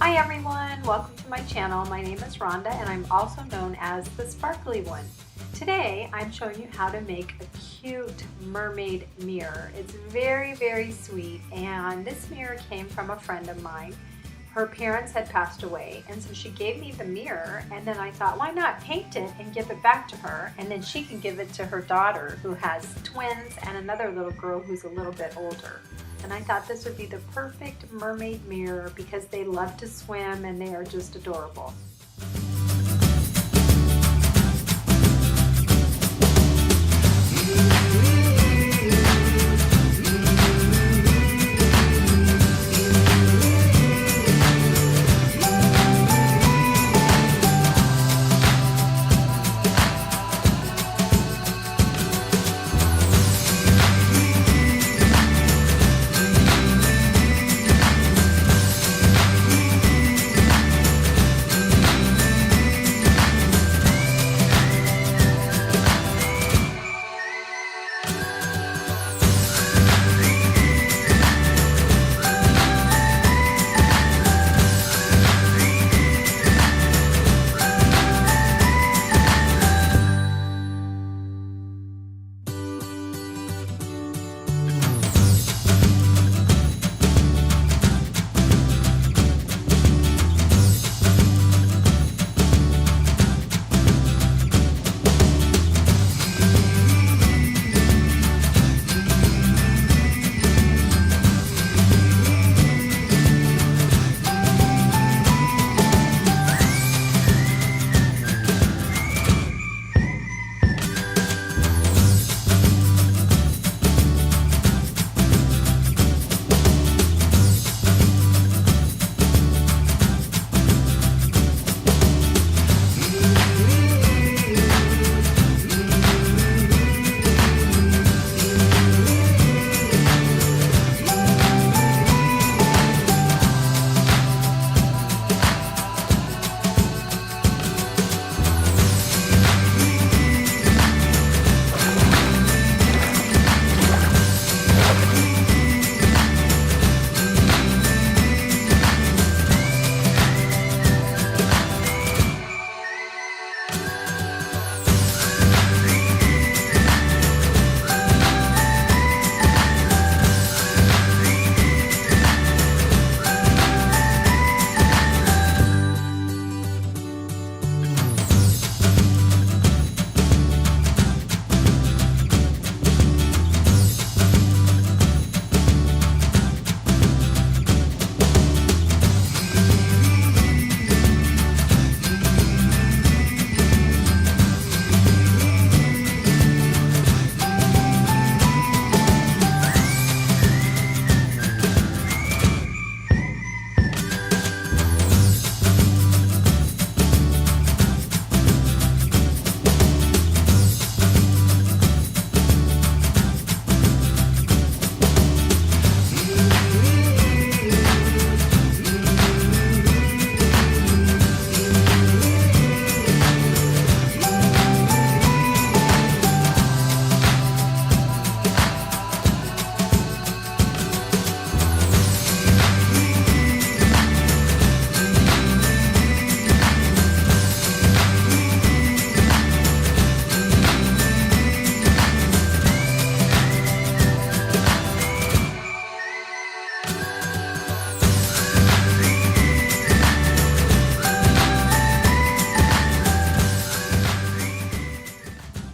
Hi everyone, welcome to my channel. My name is Rhonda and I'm also known as the Sparkly One. Today I'm showing you how to make a cute mermaid mirror. It's very sweet, and this mirror came from a friend of mine. Her parents had passed away, and so she gave me the mirror, and then I thought, why not paint it and give it back to her, and then she can give it to her daughter who has twins and another little girl who's a little bit older. And I thought this would be the perfect mermaid mirror because they love to swim and they are just adorable.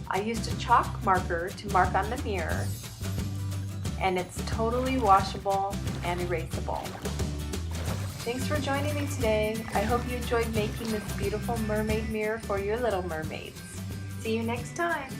I used a chalk marker to mark on the mirror, and it's totally washable and erasable. Thanks for joining me today. I hope you enjoyed making this beautiful mermaid mirror for your little mermaids. See you next time.